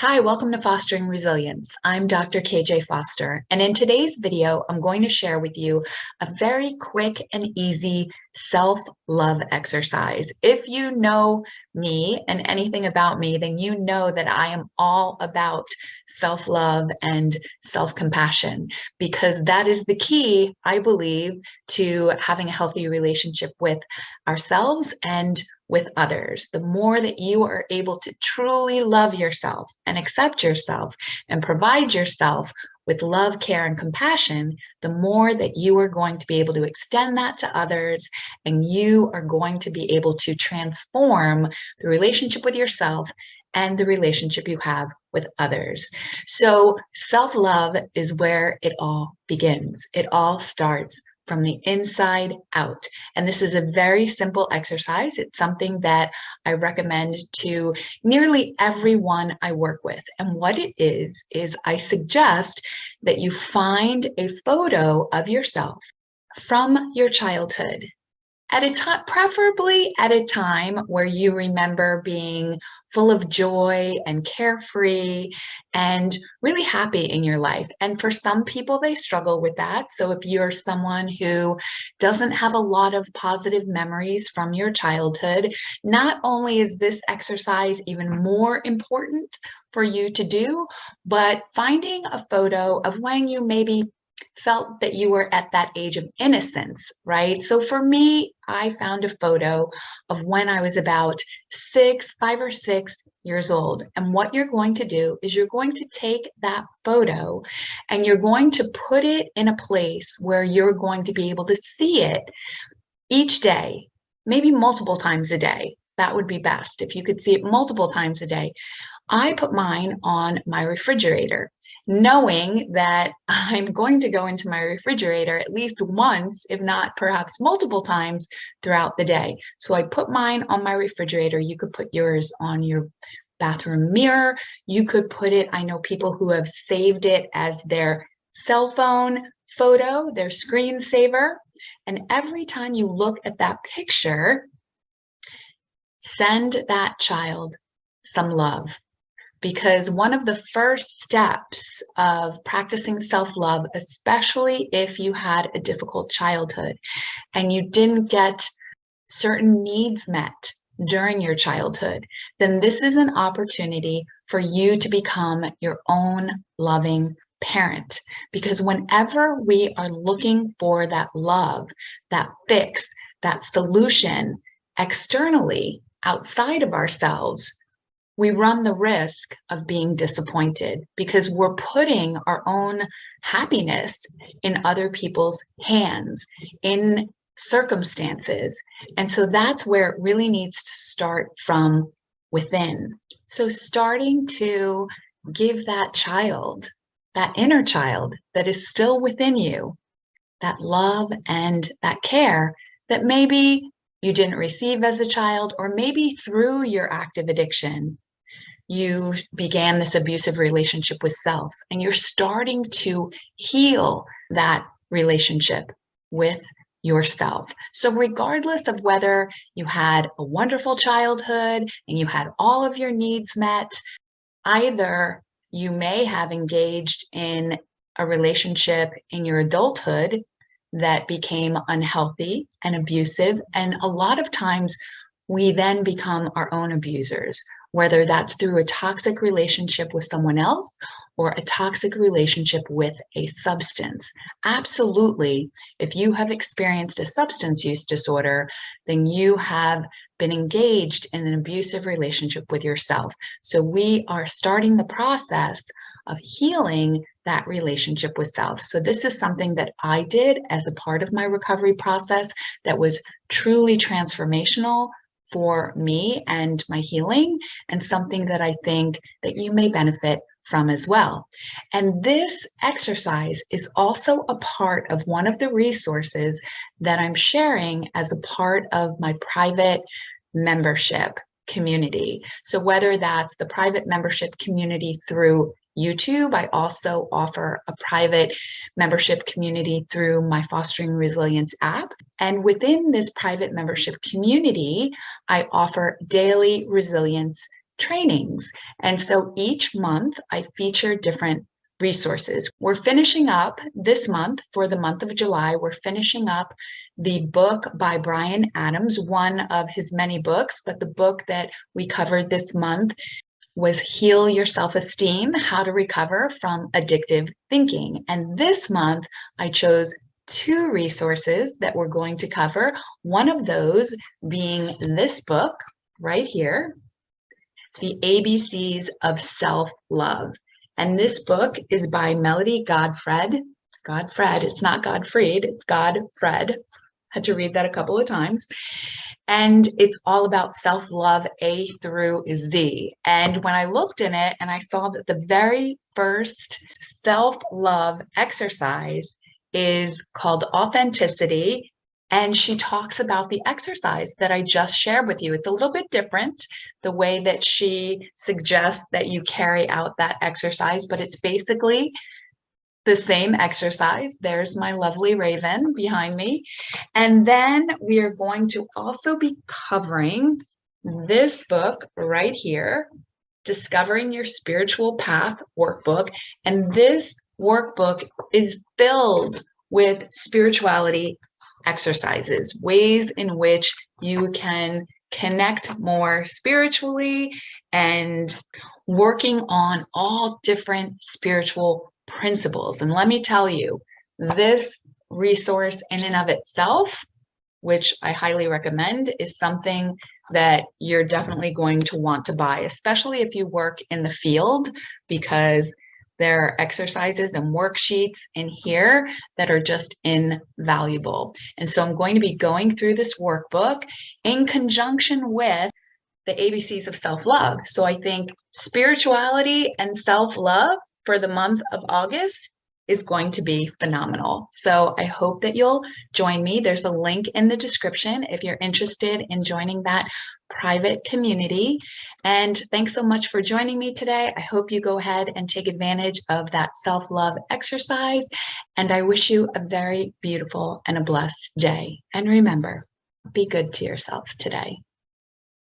Hi, welcome to Fostering Resilience. I'm Dr. KJ Foster, and in today's video, I'm going to share with you a very quick and easy self-love exercise. If you know me and anything about me, then you know that I am all about self-love and self-compassion, because that is the key, I believe, to having a healthy relationship with ourselves and with others. The more that you are able to truly love yourself and accept yourself and provide yourself with love, care, and compassion, the more that you are going to be able to extend that to others, and you are going to be able to transform the relationship with yourself and the relationship you have with others. So self-love is where it all begins. It all starts from the inside out. And this is a very simple exercise. It's something that I recommend to nearly everyone I work with. And what it is I suggest that you find a photo of yourself from your childhood at a time, preferably at a time where you remember being full of joy and carefree and really happy in your life. And for some people, they struggle with that. So if you're someone who doesn't have a lot of positive memories from your childhood, not only is this exercise even more important for you to do, but finding a photo of when you maybe felt that you were at that age of innocence, right? So for me, I found a photo of when I was about 5 or 6 years old. And what you're going to do is you're going to take that photo and you're going to put it in a place where you're going to be able to see it each day, maybe multiple times a day. That would be best if you could see it multiple times a day. I put mine on my refrigerator, knowing that I'm going to go into my refrigerator at least once, if not perhaps multiple times throughout the day. So I put mine on my refrigerator. You could put yours on your bathroom mirror. You could put it, I know people who have saved it as their cell phone photo, their screensaver. And every time you look at that picture, send that child some love. Because one of the first steps of practicing self-love, especially if you had a difficult childhood and you didn't get certain needs met during your childhood, then this is an opportunity for you to become your own loving parent. Because whenever we are looking for that love, that fix, that solution externally outside of ourselves, we run the risk of being disappointed because we're putting our own happiness in other people's hands, in circumstances. And so that's where it really needs to start from within. So starting to give that child, that inner child that is still within you, that love and that care that maybe you didn't receive as a child, or maybe through your active addiction, you began this abusive relationship with self, and you're starting to heal that relationship with yourself. So regardless of whether you had a wonderful childhood and you had all of your needs met, either you may have engaged in a relationship in your adulthood that became unhealthy and abusive, and a lot of times we then become our own abusers, whether that's through a toxic relationship with someone else or a toxic relationship with a substance. Absolutely, if you have experienced a substance use disorder, then you have been engaged in an abusive relationship with yourself. So we are starting the process of healing that relationship with self. So this is something that I did as a part of my recovery process that was truly transformational for me and my healing, and something that I think that you may benefit from as well. And this exercise is also a part of one of the resources that I'm sharing as a part of my private membership community. So whether that's the private membership community through YouTube, I also offer a private membership community through my Fostering Resilience app. And within this private membership community, I offer daily resilience trainings. And so each month I feature different resources. We're finishing up this month, for the month of July, we're finishing up the book by Brian Adams, one of his many books, but the book that we covered this month was Heal Your Self-Esteem, How to Recover from Addictive Thinking. And this month I chose 2 resources that we're going to cover. One of those being this book right here, The ABCs of Self-Love. And this book is by Melody Godfred. Godfred, it's not Godfried, it's Godfred. Had to read that a couple of times. And it's all about self-love, A through Z. And when I looked in it and I saw that the very first self-love exercise is called authenticity, and she talks about the exercise that I just shared with you. It's a little bit different, the way that she suggests that you carry out that exercise, but it's basically the same exercise. There's my lovely raven behind me. And then we are going to also be covering this book right here, Discovering Your Spiritual Path Workbook. And this workbook is filled with spirituality exercises, ways in which you can connect more spiritually and working on all different spiritual principles. And let me tell you, this resource in and of itself, which I highly recommend, is something that you're definitely going to want to buy, especially if you work in the field, because there are exercises and worksheets in here that are just invaluable. And so I'm going to be going through this workbook in conjunction with the ABCs of self-love. So I think spirituality and self-love for the month of August is going to be phenomenal. So I hope that you'll join me. There's a link in the description if you're interested in joining that private community. And thanks so much for joining me today. I hope you go ahead and take advantage of that self-love exercise. And I wish you a very beautiful and a blessed day. And remember, be good to yourself today.